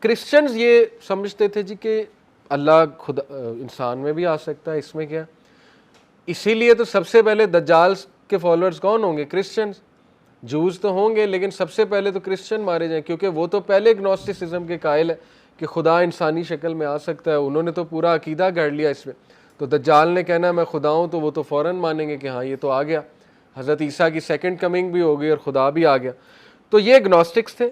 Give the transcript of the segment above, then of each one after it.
Christians ये समझते थे जी कि अल्लाह खुद इंसान में भी आ सकता है, इसमें क्या। इसीलिए तो सबसे पहले दज्जाल के फॉलोअर्स कौन होंगे? क्रिश्चियंस। जूस तो होंगे लेकिन सबसे पहले तो क्रिश्चियन मारे जाएं, क्योंकि वो तो पहले ग्नोस्टिसिज्म के कायल है कि खुदा इंसानी शक्ल में आ सकता है। उन्होंने तो पूरा अकीदा गढ़ लिया इसमें। तो दज्जाल ने कहना मैं खुदा हूँ, तो वो तो फ़ौरन मानेंगे कि हाँ ये तो आ गया, हज़रत ईसा की सेकंड कमिंग भी हो गई और खुदा भी आ गया। तो ये ग्नोस्टिक्स थे।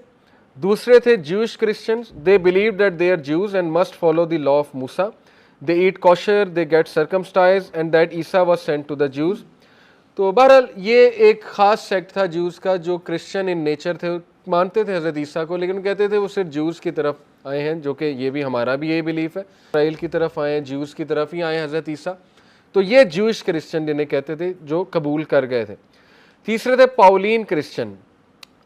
दूसरे थे Jewish Christians. They believe that they are Jews and must follow the law of Musa. They eat kosher, they get circumcised and that Isa was sent to the Jews. तो बहरहाल ये एक ख़ास सेक्ट था Jews का जो Christian in nature थे, मानते थे हज़रत ईसा को, लेकिन कहते थे वो सिर्फ ज्यूज़ की तरफ आए हैं, जो कि ये भी हमारा भी यही बिलीफ है, इसराइल की तरफ आए हैं, ज्यूज़ की तरफ ही आए हैं हज़रत ईसा। तो ये ज्यूश क्रिश्चियन जिन्हें कहते थे, जो कबूल कर गए थे। तीसरे थे Pauline Christian.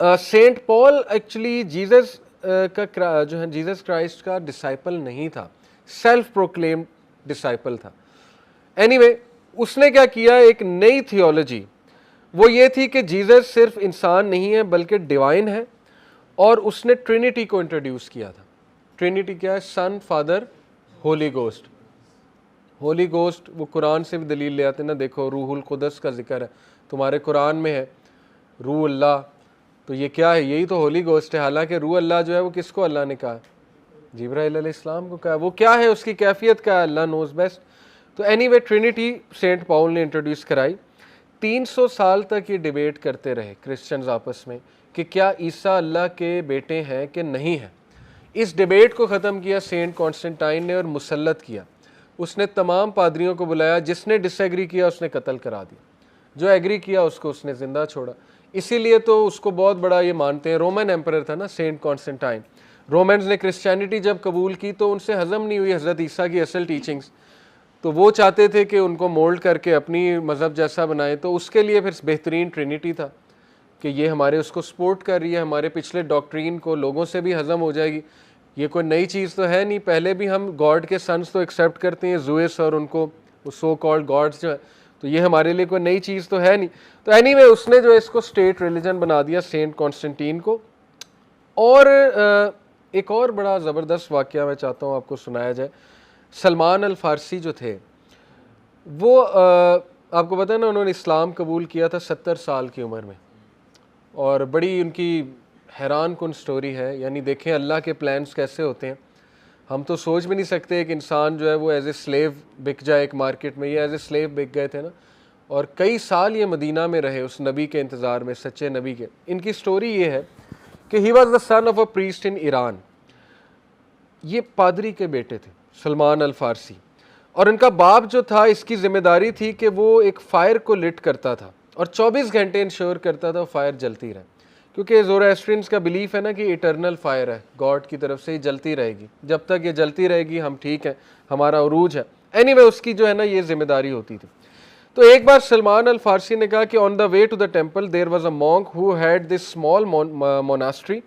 Saint Paul actually Jesus का जो है जीसस क्राइस्ट का डिसाइपल नहीं था, सेल्फ प्रोक्लेम्ड डिसाइपल था। एनीवे उसने क्या किया, एक नई थियोलॉजी, वो ये थी कि जीसस सिर्फ इंसान नहीं है बल्कि डिवाइन है, और उसने ट्रिनिटी को इंट्रोड्यूस किया था। ट्रिनिटी क्या है? Son, father, holy ghost. Holy ghost वो कुरान से भी दलील ले आते हैं ना, देखो रूहुल कुदस का जिक्र है तुम्हारे कुरान में है, रूह अल्लाह। तो ये क्या है? यही तो होली गोस्ट है। हालांकि रूह अल्लाह जो है वो किसको अल्लाह ने कहा? जिब्राइल अलैहिस्सलाम को कहा। वो क्या है, उसकी कैफियत क्या है, अल्लाह नोज बेस्ट। तो एनीवे ट्रिनिटी सेंट पॉल ने इंट्रोड्यूस कराई। 300 साल तक ये डिबेट करते रहे क्रिश्चियंस आपस में कि क्या ईसा अल्लाह के बेटे हैं कि नहीं है। इस डिबेट को ख़त्म किया सेंट कॉन्स्टेंटाइन ने और मुसल्लत किया। उसने तमाम पादरियों को बुलाया, जिसने डिसएग्री किया उसने कत्ल करा दिया, जो एग्री किया उसको उसने ज़िंदा छोड़ा। इसीलिए तो उसको बहुत बड़ा ये मानते हैं, रोमन एम्परर था ना सेंट कॉन्स्टेंटाइन। रोमन्स ने क्रिश्चियनिटी जब कबूल की तो उनसे हज़म नहीं हुई हज़रत ईसा की असल टीचिंग्स, तो वो चाहते थे कि उनको मोल्ड करके अपनी मज़हब जैसा बनाए। तो उसके लिए फिर बेहतरीन ट्रिनिटी था कि ये हमारे उसको सपोर्ट कर रही है, हमारे पिछले डॉक्ट्रीन को लोगों से भी हज़म हो जाएगी। ये कोई नई चीज़ तो है नहीं, पहले भी हम गॉड के सन्स तो एक्सेप्ट करते हैं, जूस और उनको वो सो कॉल्ड गॉड्स जो है, तो ये हमारे लिए कोई नई चीज़ तो है नहीं। तो एनीवे उसने जो है इसको स्टेट रिलीजन बना दिया सेंट कॉन्स्टेंटीन को। और एक और बड़ा ज़बरदस्त वाक़या मैं चाहता हूँ आपको सुनाया जाए। सलमान अल फ़ारसी जो थे वो आपको पता है ना, उन्होंने इस्लाम कबूल किया था 70 साल की उम्र में, और बड़ी उनकी हैरान कुन स्टोरी है। यानी देखें अल्लाह के प्लान्स कैसे होते हैं। हम तो सोच भी नहीं सकते एक इंसान जो है वो एज ए स्लेव बिक जाए एक मार्केट में। ये एज ए स्लेव बिक गए थे ना, और कई साल ये मदीना में रहे उस नबी के इंतज़ार में, सच्चे नबी के। इनकी स्टोरी ये है कि he was the son of a priest in Iran. ये पादरी के बेटे थे सलमान अल फ़ारसी, और इनका बाप जो था इसकी ज़िम्मेदारी थी कि वो एक फ़ायर को लिट करता था और 24 घंटे इंश्योर करता था फायर जलती रहे, क्योंकि ज़ोरास्ट्रियंस का बिलीफ है ना कि इटरनल फायर है, गॉड की तरफ से ही जलती रहेगी, जब तक ये जलती रहेगी हम ठीक हैं, हमारा उरूज है। एनीवे उसकी जो है ना ये जिम्मेदारी होती थी। तो एक बार सलमान अल फ़ारसी ने कहा कि on the way to the temple there was a monk who had this small monastery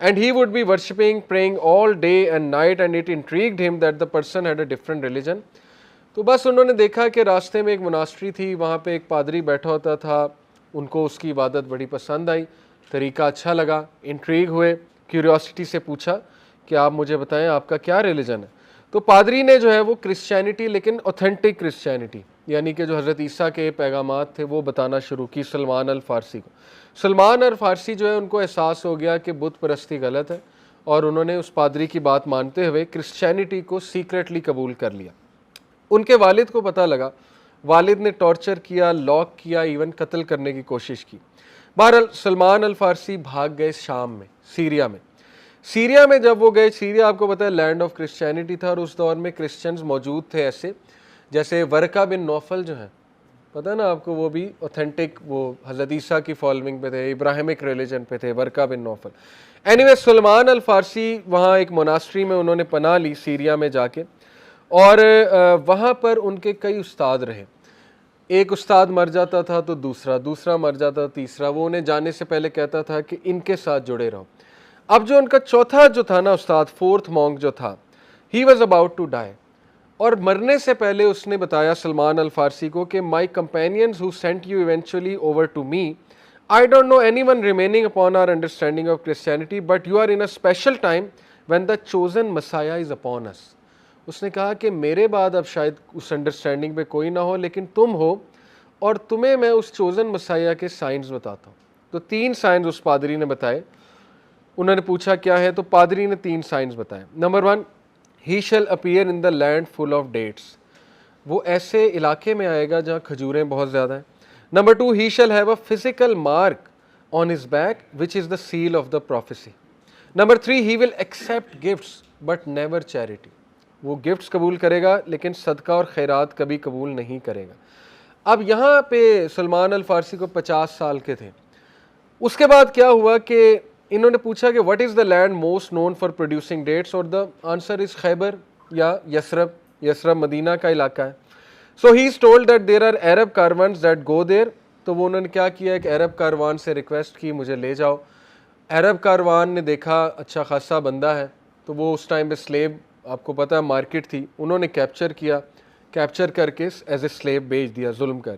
and he would be worshipping, praying all day and night, and it intrigued him that the person had a different religion. तो बस उन्होंने देखा कि रास्ते में एक monastery थी, वहाँ पे एक पादरी बैठा होता था, उनको उसकी इबादत बड़ी पसंद आई, तरीका अच्छा लगा, इंट्रीग हुए, क्यूरियोसिटी से पूछा कि आप मुझे बताएं आपका क्या रिलीजन है। तो पादरी ने जो है वो क्रिश्चियनिटी, लेकिन ऑथेंटिक क्रिश्चियनिटी, यानी कि जो हज़रत ईसा के पैगामात थे वो बताना शुरू की सलमान अल फ़ारसी को। सलमान अल फ़ारसी जो है उनको एहसास हो गया कि बुत परस्ती गलत है, और उन्होंने उस पादरी की बात मानते हुए क्रिश्चियनिटी को सीक्रेटली कबूल कर लिया। उनके वालिद को पता लगा, वालिद ने टॉर्चर किया, लॉक किया, इवन कत्ल करने की कोशिश की। बहरहाल सलमान अल फ़ारसी भाग गए शाम में, सीरिया में। सीरिया में जब वो गए, सीरिया आपको पता है लैंड ऑफ क्रिश्चियनिटी था, और उस दौर में क्रिश्चियंस मौजूद थे ऐसे, जैसे वर्का बिन नौफल जो है, पता है ना आपको, वो भी ऑथेंटिक वो हज़रत ईसा की फॉलोइंग पे थे, इब्राहिमिक रिलीजन पे थे, वर्का बिन नौफल। एनीवे सलमान अल फ़ारसी वहाँ एक मोनास्ट्री में उन्होंने पनाह ली सीरिया में जाके, और वहाँ पर उनके कई उस्ताद रहे। एक उस्ताद मर जाता था तो दूसरा मर जाता था, तीसरा। वो उन्हें जाने से पहले कहता था कि इनके साथ जुड़े रहो। अब जो उनका चौथा जो था ना उस्ताद, फोर्थ मॉन्क जो था, he was about to die, और मरने से पहले उसने बताया सलमान अल फ़ारसी को कि my companions who sent you eventually over to me, I don't know any one remaining upon our understanding of Christianity, but you are in a special time when the chosen messiah is upon us. उसने कहा कि मेरे बाद अब शायद उस understanding पे कोई ना हो, लेकिन तुम हो और तुम्हें मैं उस चोजन मसाया के साइंस बताता हूँ। तो 3 साइंस उस पादरी ने बताए। उन्होंने पूछा क्या है, तो पादरी ने 3 साइंस बताए। Number 1, he shall appear in the land full of dates. वो ऐसे इलाके में आएगा जहाँ खजूरें बहुत ज़्यादा हैं। Number 2, he shall have a physical mark on his back which is the seal of the prophecy. Number 3, he will accept gifts but never charity. वो गिफ्ट्स कबूल करेगा लेकिन सदका और खैरात कभी कबूल नहीं करेगा। अब यहाँ पे सलमान अल फारसी को 50 साल के थे। उसके बाद क्या हुआ कि इन्होंने पूछा कि what is the land most known for producing dates, और द आंसर इज़ खैबर या यसरब। यसरब मदीना का इलाका है। So he is told that there are Arab caravans that go there. तो वो उन्होंने क्या किया, एक अरब कारवान से रिक्वेस्ट की मुझे ले जाओ। अरब कारवान ने देखा अच्छा खासा बंदा है, तो वो उस टाइम पे स्लेब, आपको पता है मार्केट थी, उन्होंने कैप्चर किया, कैप्चर करके एज ए स्लेब बेच दिया जुल्म कर।